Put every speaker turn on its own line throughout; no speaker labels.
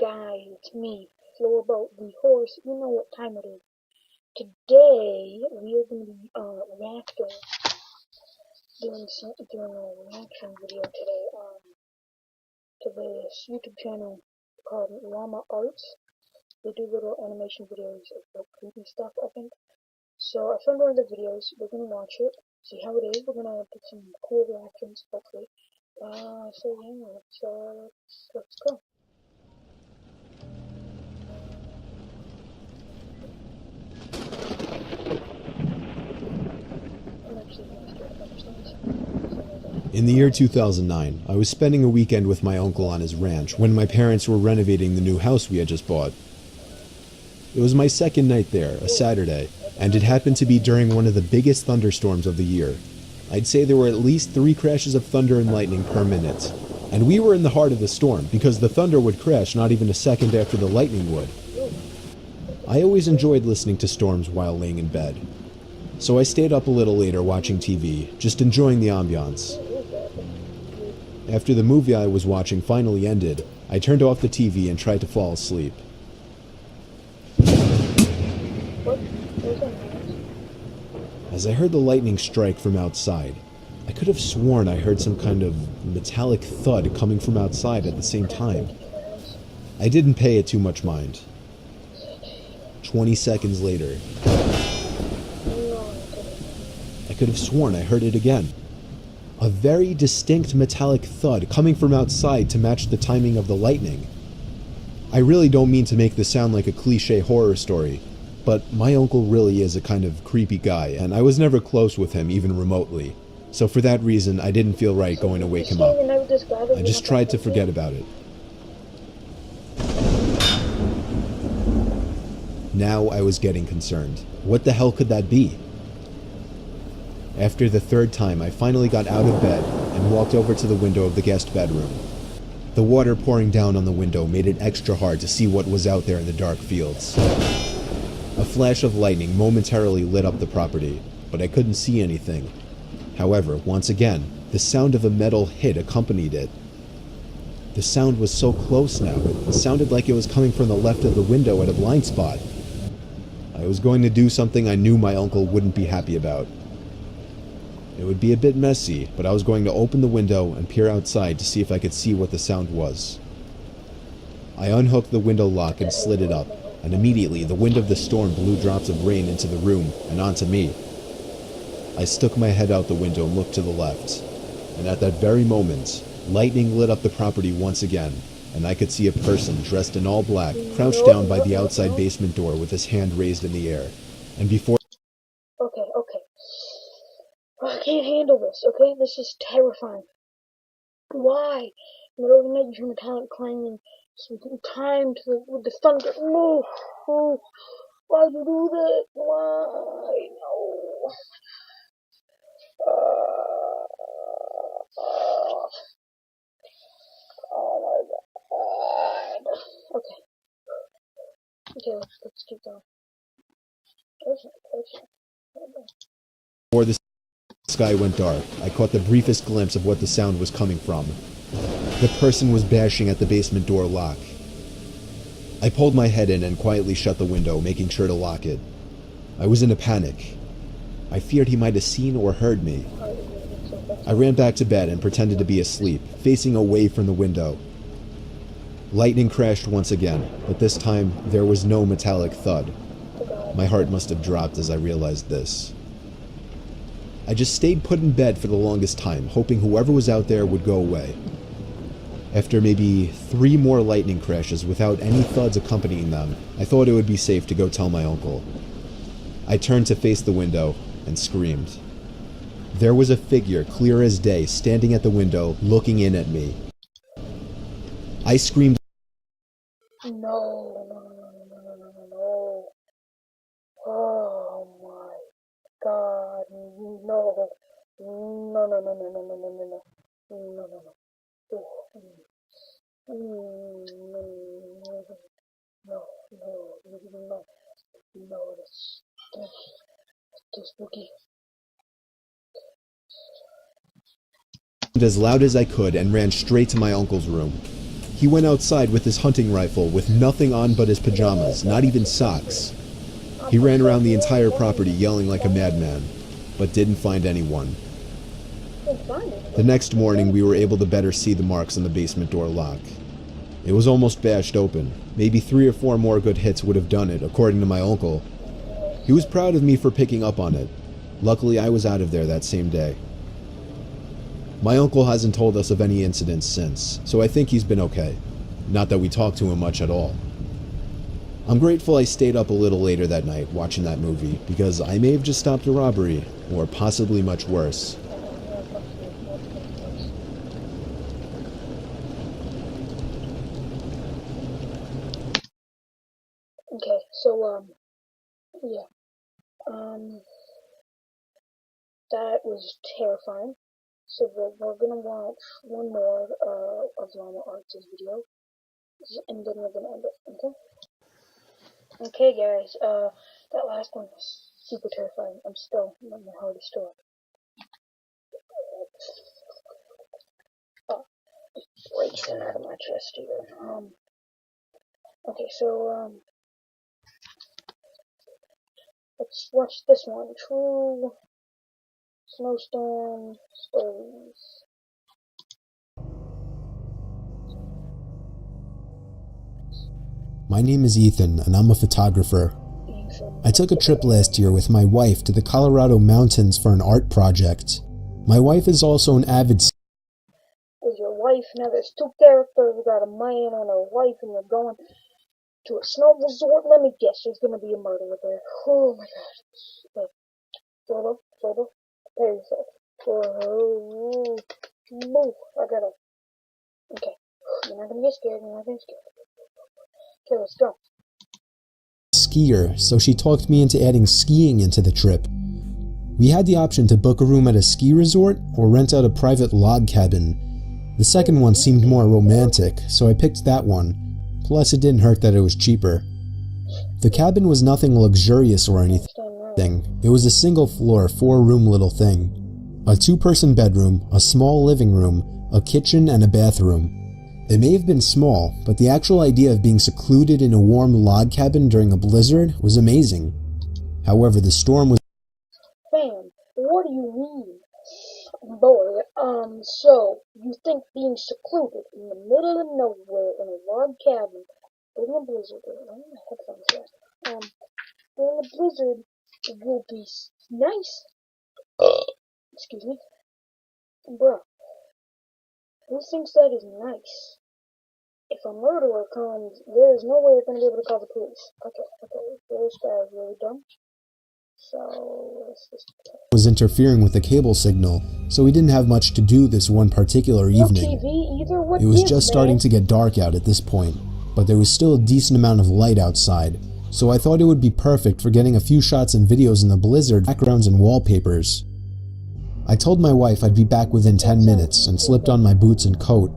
guys, it's me, Flourbo, the horse. You know what time it is. Today, we are going to be doing a reaction video today to this YouTube channel called Llama Arts. They do little animation videos of like creepy stuff, I think. So I found one of the videos. We're going to watch it, see how it is. We're going to do some cool reactions, hopefully. So yeah, let's go.
In the year 2009, I was spending a weekend with my uncle on his ranch when my parents were renovating the new house we had just bought. It was my second night there, a Saturday, and it happened to be during one of the biggest thunderstorms of the year. I'd say there were at least 3 crashes of thunder and lightning per minute. And we were in the heart of the storm, because the thunder would crash not even a second after the lightning would. I always enjoyed listening to storms while laying in bed. So I stayed up a little later watching TV, just enjoying the ambiance. After the movie I was watching finally ended, I turned off the TV and tried to fall asleep. As I heard the lightning strike from outside, I could have sworn I heard some kind of metallic thud coming from outside at the same time. I didn't pay it too much mind. 20 seconds later, I could have sworn I heard it again. A very distinct metallic thud coming from outside to match the timing of the lightning. I really don't mean to make this sound like a cliche horror story, but my uncle really is a kind of creepy guy, and I was never close with him even remotely. So for that reason, I didn't feel right going to wake him up. I just tried to forget about it. Now I was getting concerned. What the hell could that be? After the third time, I finally got out of bed and walked over to the window of the guest bedroom. The water pouring down on the window made it extra hard to see what was out there in the dark fields. A flash of lightning momentarily lit up the property, but I couldn't see anything. However, once again, the sound of a metal hit accompanied it. The sound was so close now, it sounded like it was coming from the left of the window at a blind spot. I was going to do something I knew my uncle wouldn't be happy about. It would be a bit messy, but I was going to open the window and peer outside to see if I could see what the sound was. I unhooked the window lock and slid it up, and immediately the wind of the storm blew drops of rain into the room and onto me. I stuck my head out the window and looked to the left, and at that very moment, lightning lit up the property once again, and I could see a person dressed in all black crouched down by the outside basement door with his hand raised in the air, and before...
Okay. I can't handle this, okay? This is terrifying. Why? Middle of the night, you hear metallic clanging. Some time with the thunder. No. Oh, why'd you do that? Why? No. Oh my god. Okay, let's keep going.
Before the sky went dark, I caught the briefest glimpse of what the sound was coming from. The person was bashing at the basement door lock. I pulled my head in and quietly shut the window, making sure to lock it. I was in a panic. I feared he might have seen or heard me. I ran back to bed and pretended to be asleep, facing away from the window. Lightning crashed once again, but this time there was no metallic thud. My heart must have dropped as I realized this. I just stayed put in bed for the longest time, hoping whoever was out there would go away. After maybe 3 more lightning crashes without any thuds accompanying them, I thought it would be safe to go tell my uncle. I turned to face the window and screamed. There was a figure, clear as day, standing at the window, looking in at me. I screamed,
No. Oh my god, no. No, that's too spooky.
as loud as I could and ran straight to my uncle's room. He went outside with his hunting rifle with nothing on but his pajamas, not even socks. He ran around the entire property yelling like a madman, but didn't find anyone. The next morning, we were able to better see the marks on the basement door lock. It was almost bashed open. Maybe 3 or 4 more good hits would have done it, according to my uncle. He was proud of me for picking up on it. Luckily, I was out of there that same day. My uncle hasn't told us of any incidents since, so I think he's been okay. Not that we talked to him much at all. I'm grateful I stayed up a little later that night watching that movie, because I may have just stopped a robbery, or possibly much worse.
Okay, so, yeah. That was terrifying. So we're gonna watch one more of Llama Arts' video, and then we're gonna end it, okay? Okay, guys, that last one was super terrifying. My heart is still up. Oh, it's racing out of my chest here. Okay, so, let's watch this one. True Snowstorm Stories.
My name is Ethan, and I'm a photographer. I took a trip last year with my wife to the Colorado mountains for an art project. My wife is also an avid...
With your wife, now there's 2 characters. We got a man and a wife, and you're going to a snow resort. Let me guess, there's gonna be a murderer there. Oh my god. Flourbo, prepare yourself. Whoa. Move. I gotta. Okay. You're not gonna get scared. Okay, let's go.
skier, so she talked me into adding skiing into the trip. We had the option to book a room at a ski resort or rent out a private log cabin. The second one seemed more romantic, so I picked that one. Plus, it didn't hurt that it was cheaper. The cabin was nothing luxurious or anything. It was a single floor, 4-room little thing. A 2-person bedroom, a small living room, a kitchen, and a bathroom. It may have been small, but the actual idea of being secluded in a warm log cabin during a blizzard was amazing. However, the storm was...
Fam, what do you mean? Boy, so, you think being secluded in the middle of nowhere in a log cabin during a blizzard, during a blizzard will be nice? Excuse me? Bruh, who thinks that is nice? If a murderer comes, there is no way you're gonna be able to call the police. Okay, this guy is really dumb. So, let's just...
was interfering with the cable signal, so we didn't have much to do this one particular evening.
No TV either? What
It was
gives,
just starting to get dark out at this point, but there was still a decent amount of light outside, so I thought it would be perfect for getting a few shots and videos in the blizzard, backgrounds and wallpapers. I told my wife I'd be back within 10 minutes and slipped on my boots and coat.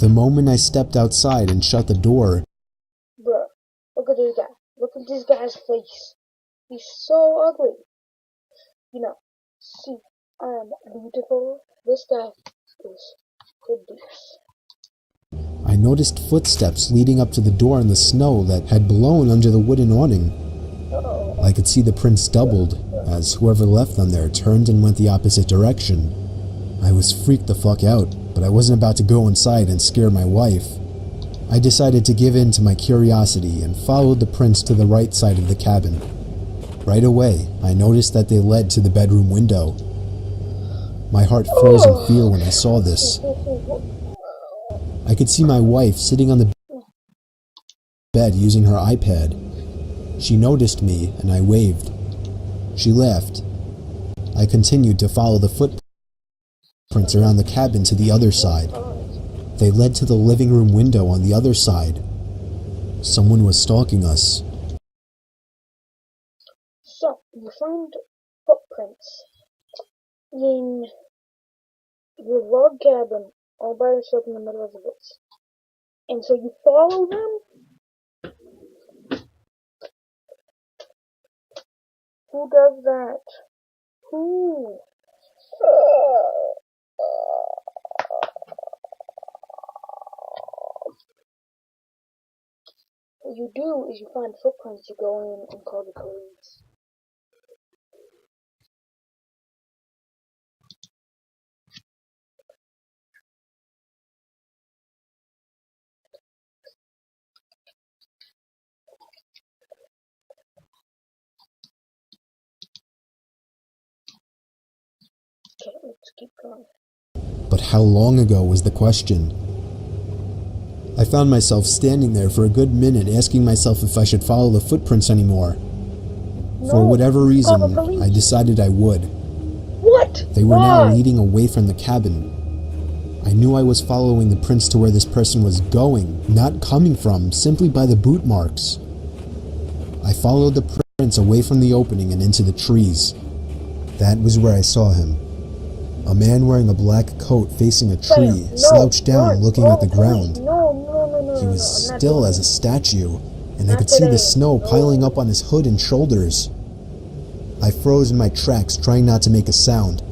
The moment I stepped outside and shut the door...
Bruh, look at this guy. Look at this guy's face. He's so ugly. You know, see, I'm beautiful. This guy is hideous.
I noticed footsteps leading up to the door in the snow that had blown under the wooden awning. I could see the prints doubled, as whoever left them there turned and went the opposite direction. I was freaked the fuck out, but I wasn't about to go inside and scare my wife. I decided to give in to my curiosity and followed the prints to the right side of the cabin. Right away, I noticed that they led to the bedroom window. My heart froze in fear when I saw this. I could see my wife sitting on the bed using her iPad. She noticed me and I waved. She laughed. I continued to follow the footprints around the cabin to the other side. They led to the living room window on the other side. Someone was stalking us.
So, you find footprints in your log cabin all by yourself in the middle of the woods. And so you follow them? Who does that? Who? What you do is you find footprints, you go in and call the police. Okay, let's keep going.
But how long ago was the question? I found myself standing there for a good minute asking myself if I should follow the footprints anymore. For whatever reason, I decided I would.
What?
They were now leading away from the cabin. I knew I was following the prints to where this person was going, not coming from, simply by the boot marks. I followed the prints away from the opening and into the trees. That was where I saw him. A man wearing a black coat facing a tree, slouched down looking at the ground. He was still as a statue, and I could see the snow piling up on his hood and shoulders. I froze in my tracks, trying not to make a sound.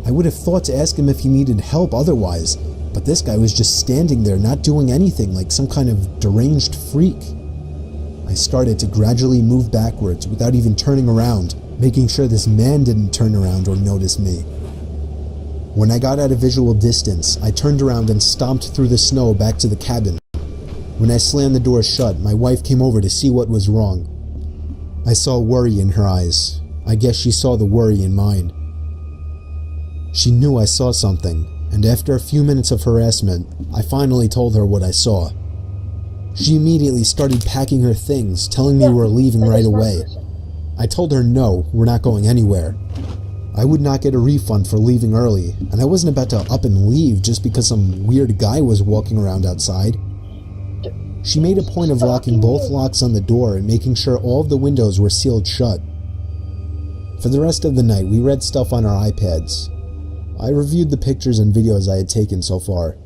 I would have thought to ask him if he needed help otherwise, but this guy was just standing there not doing anything, like some kind of deranged freak. I started to gradually move backwards without even turning around, making sure this man didn't turn around or notice me. When I got at a visual distance, I turned around and stomped through the snow back to the cabin. When I slammed the door shut, my wife came over to see what was wrong. I saw worry in her eyes. I guess she saw the worry in mine. She knew I saw something, and after a few minutes of harassment, I finally told her what I saw. She immediately started packing her things, telling me we're leaving right away. I told her no, we're not going anywhere. I would not get a refund for leaving early, and I wasn't about to up and leave just because some weird guy was walking around outside. She made a point of locking both locks on the door and making sure all of the windows were sealed shut. For the rest of the night, we read stuff on our iPads. I reviewed the pictures and videos I had taken so far.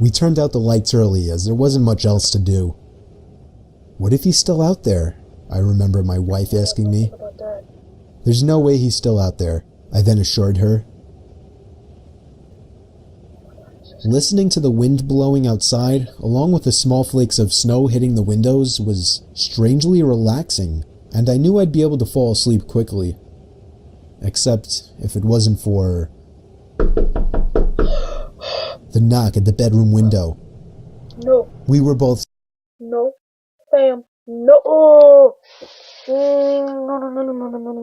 We turned out the lights early as there wasn't much else to do. What if he's still out there? I remember my wife asking me. There's no way he's still out there, I then assured her. Listening to the wind blowing outside, along with the small flakes of snow hitting the windows, was strangely relaxing, and I knew I'd be able to fall asleep quickly. Except if it wasn't for the knock at the bedroom window.
No.
We were both...
No. Fam. No. Oh. No, no, no, no, no, no, no, no, no, no,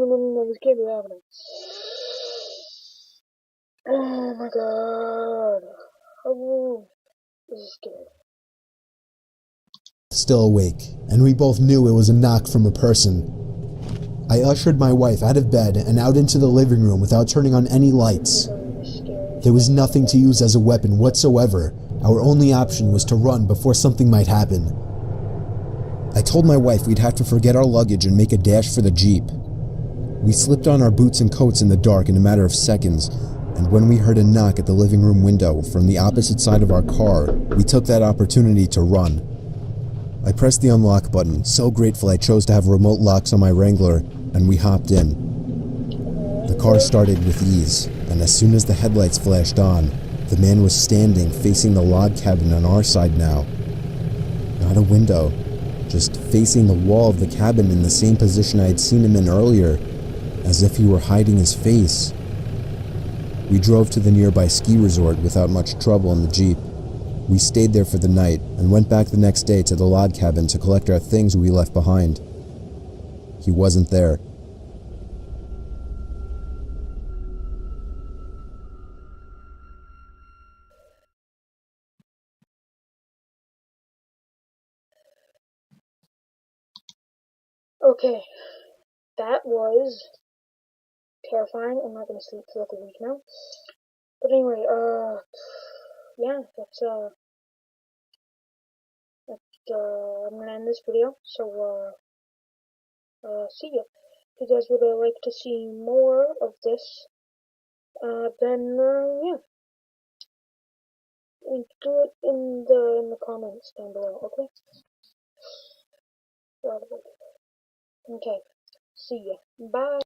no, no, this can't be happening. Oh my god. Oh, this is scary.
Still awake, and we both knew it was a knock from a person. I ushered my wife out of bed and out into the living room without turning on any lights. There was nothing to use as a weapon whatsoever. Our only option was to run before something might happen. I told my wife we'd have to forget our luggage and make a dash for the Jeep. We slipped on our boots and coats in the dark in a matter of seconds, and when we heard a knock at the living room window from the opposite side of our car, we took that opportunity to run. I pressed the unlock button, so grateful I chose to have remote locks on my Wrangler, and we hopped in. The car started with ease, and as soon as the headlights flashed on, the man was standing facing the log cabin on our side now. Not a window, just facing the wall of the cabin in the same position I had seen him in earlier, as if he were hiding his face. We drove to the nearby ski resort without much trouble in the Jeep. We stayed there for the night and went back the next day to the log cabin to collect our things we left behind. He wasn't there.
Okay, that was terrifying. I'm not gonna sleep for like a week now. But anyway, yeah, I'm gonna end this video. So, see ya. If you guys would like to see more of this, then yeah, do it in the comments down below. Okay. Okay. See ya. Bye.